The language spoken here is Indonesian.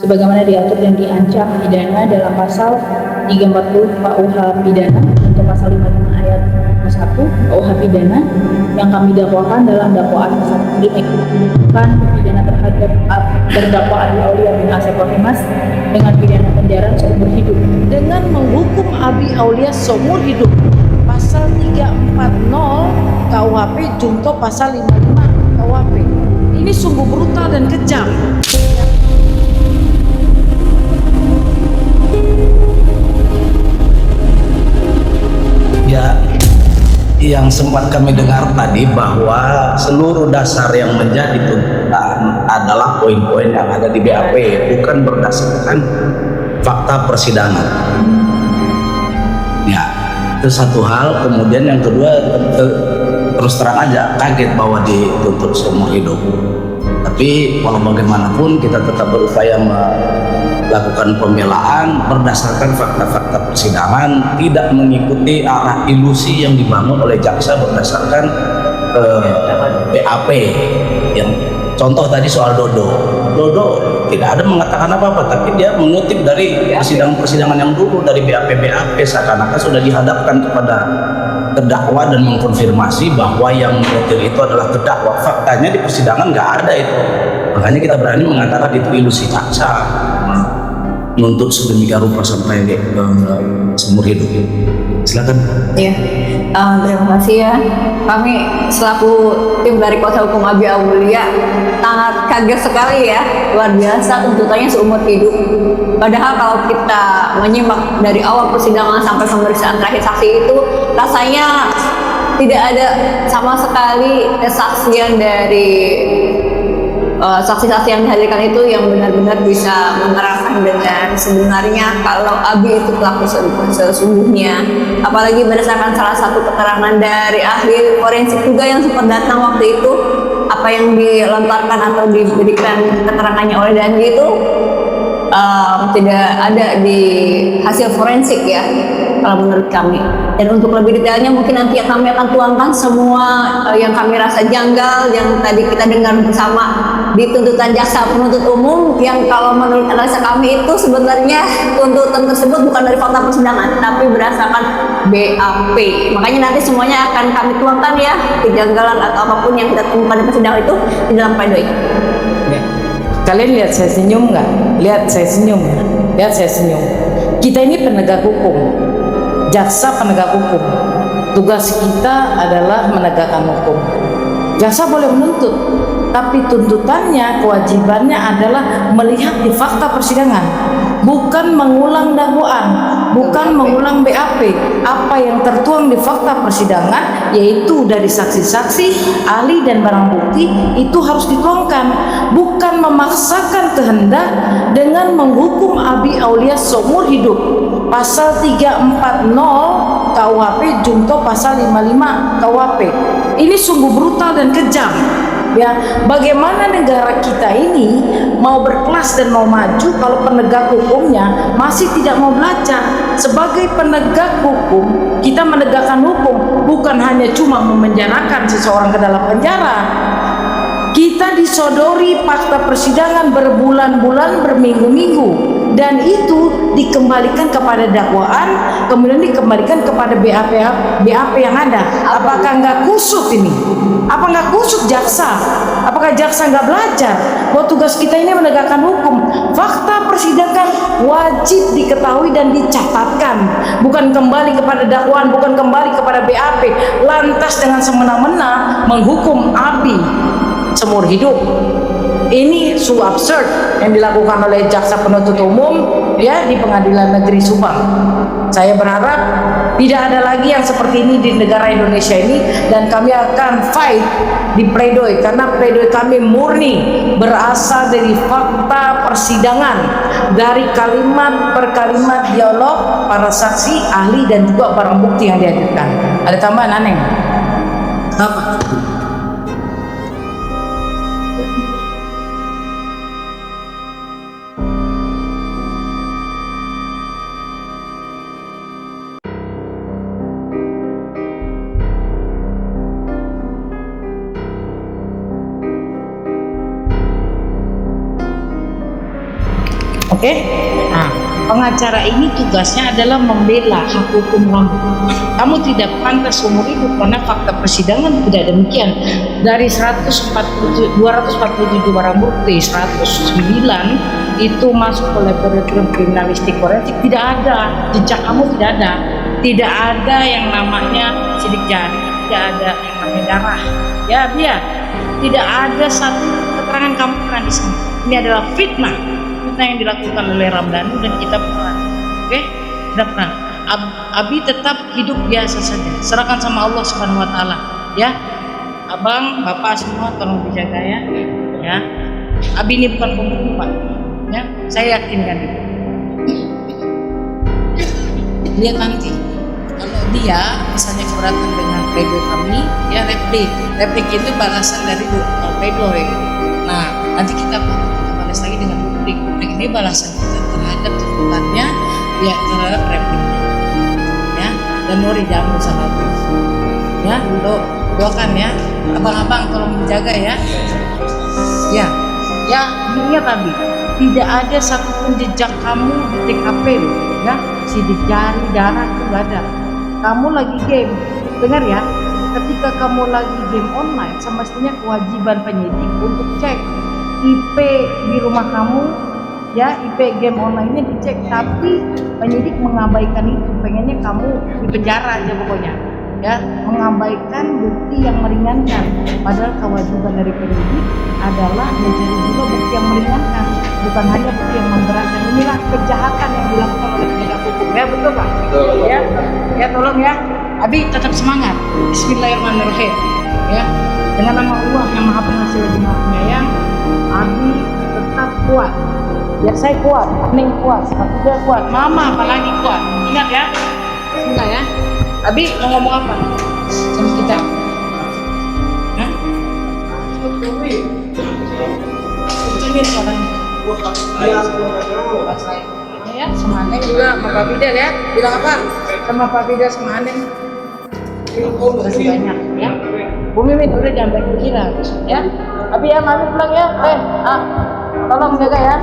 sebagaimana diatur dan diancam pidana dalam pasal 340 KUH pidana untuk pasal 55 ayat 1 KUH pidana yang kami dakwakan dalam dakwaan pasal ini bukan pidana terhadap terdakwa Abi Aulia bin Asep Rohimas dengan pidana penjara seumur hidup dengan menghukum Abi Aulia seumur hidup pasal 340 KUHP junto pasal 55 KUHP. Ini sungguh brutal dan kejam. Ya, yang sempat kami dengar tadi bahwa seluruh dasar yang menjadi tuntutan adalah poin-poin yang ada di BAP, bukan berdasarkan fakta persidangan. Ya, itu satu hal. Kemudian yang kedua, terus terang aja kaget bahwa dituntut seumur hidup. Tapi walau bagaimanapun kita tetap berupaya melakukan pembelaan berdasarkan fakta-fakta persidangan, tidak mengikuti arah ilusi yang dibangun oleh jaksa berdasarkan BAP. Yang contoh tadi soal Dodo tidak ada mengatakan apa-apa, tapi dia mengutip dari persidangan-persidangan yang dulu dari BAP seakan-akan sudah dihadapkan kepada terdakwa dan mengkonfirmasi bahwa yang menyetir itu adalah terdakwa. Faktanya di persidangan nggak ada itu. Makanya kita berani mengatakan itu ilusi jaksa menuntut sedemikian rupa sampai seumur hidup. Silakan. Iya, terima kasih ya. Kami selaku tim dari Kuasa Hukum Abi Aulia sangat kaget sekali ya, luar biasa tuntutannya seumur hidup. Padahal kalau kita menyimak dari awal persidangan sampai pemeriksaan terakhir saksi itu rasanya tidak ada sama sekali kesaksian dari saksi-saksi yang dihadirkan itu yang benar-benar bisa menerangkan dengan sebenarnya kalau Abi itu pelaku sesungguhnya. Apalagi berdasarkan salah satu keterangan dari ahli forensik juga yang sempat datang waktu itu, apa yang dilontarkan atau diberikan keterangannya oleh Dandi itu tidak ada di hasil forensik ya, kalau menurut kami. Dan untuk lebih detailnya mungkin nanti kami akan tuangkan semua yang kami rasa janggal yang tadi kita dengar bersama di tuntutan jaksa penuntut umum, yang kalau menurut analisa kami itu sebenarnya tuntutan tersebut bukan dari fakta persidangan tapi berdasarkan BAP. Makanya nanti semuanya akan kami tuangkan ya, kejanggalan atau apapun yang kita temukan di persidangan itu di dalam pledoi. Ya. Kalian lihat saya senyum nggak? Lihat saya senyum, lihat saya senyum. Kita ini penegak hukum, jaksa penegak hukum. Tugas kita adalah menegakkan hukum. Jaksa boleh menuntut, tapi tuntutannya, kewajibannya adalah melihat di fakta persidangan, bukan mengulang dakwaan, bukan mengulang BAP. Apa yang tertuang di fakta persidangan, yaitu dari saksi-saksi, ahli dan barang bukti, itu harus dituangkan, bukan memaksakan kehendak dengan menghukum Abi Aulia seumur hidup. Pasal 340 KUHP junto pasal 55 KUHP. Ini sungguh brutal dan kejam. Ya, bagaimana negara kita ini mau berkelas dan mau maju kalau penegak hukumnya masih tidak mau belajar? Sebagai penegak hukum, kita menegakkan hukum, bukan hanya cuma memenjarakan seseorang ke dalam penjara. Kita disodori fakta persidangan berbulan-bulan, berminggu-minggu, dan itu dikembalikan kepada dakwaan, kemudian dikembalikan kepada BAP yang ada. Apakah nggak kusut ini? Apa nggak kusut jaksa? Apakah jaksa nggak belajar bahwa tugas kita ini menegakkan hukum? Fakta persidangan wajib diketahui dan dicatatkan, bukan kembali kepada dakwaan, bukan kembali kepada BAP, lantas dengan semena-mena menghukum Abi seumur hidup. Ini sungguh absurd yang dilakukan oleh jaksa penuntut umum ya di Pengadilan Negeri Subang. Saya berharap tidak ada lagi yang seperti ini di negara Indonesia ini, dan kami akan fight di pledoi karena pledoi kami murni berasal dari fakta persidangan, dari kalimat per kalimat dialog para saksi, ahli dan juga barang bukti yang dihadirkan. Ada tambahan aneh? Apa? Oke? Nah, pengacara ini tugasnya adalah membela hak hukum kamu. Kamu tidak pantas seumur hidup karena fakta persidangan tidak demikian. Dari 247 barang bukti, 109 itu masuk ke laboratorium kriminalistik forensik. Tidak ada, jejak kamu tidak ada. Tidak ada yang namanya sidik jari, tidak ada yang namanya darah. Ya, biar tidak ada satu keterangan kamu pernah di sini. Ini adalah fitnah yang dilakukan oleh Ramdhani dan kita pernah. Oke? Tidak pernah. Abi tetap hidup biasa saja. Serahkan sama Allah Subhanahu wa taala, ya. Abang, bapak semua tolong dijaga ya. Ya. Abi ini bukan pembunuh, Pak. Ya, saya yakinkan itu. Lihat nanti kalau dia misalnya keberatan dengan pledoi kami, ya replik itu balasan dari pledoi. Nah, nanti kita balas lagi dengan publik ini balasan kita terhadap tuntutannya, ya terhadap repliknya, ya. Dan Nuri jangan salah ya, doakan ya, abang-abang tolong menjaga ya, ya, ya. Ingat Abi, tidak ada satupun jejak kamu di TKP loh, ya, sidik jari, darah itu nggak ada. Kamu lagi game, dengar ya, ketika kamu lagi game online, semestinya kewajiban penyidik untuk cek IP di rumah kamu, ya, IP game online-nya dicek, tapi penyidik mengabaikan itu, pengennya kamu di penjara aja pokoknya, ya, mengabaikan bukti yang meringankan, padahal kewajiban dari penyidik adalah mencari juga bukti yang meringankan, bukan hanya bukti yang memberatkan. Inilah kejahatan yang dilakukan oleh penegak hukum, ya, betul Pak? Betul. Ya, ya, tolong ya, Abi tetap semangat. Bismillahirrahmanirrahim, ya, dengan nama Allah yang Maha Pengasih lagi Maha Penyayang, Abi tetap kuat. Biar saya kuat, Neng kuat, juga kuat, Mama apalagi kuat. Ingat ya, Bismillah ya. Abi mau ngomong apa sama kita? Hah? Kucingin orangnya. Ya, sama Neng juga sama Pak Fidel ya. Bilang apa? Sama Pak Fidel sama Neng. Terima kasih banyak ya. Bu Mimin udah jangan banyak pikiran ya. Abi ya, Mami pulang ya. Tolong jaga ya.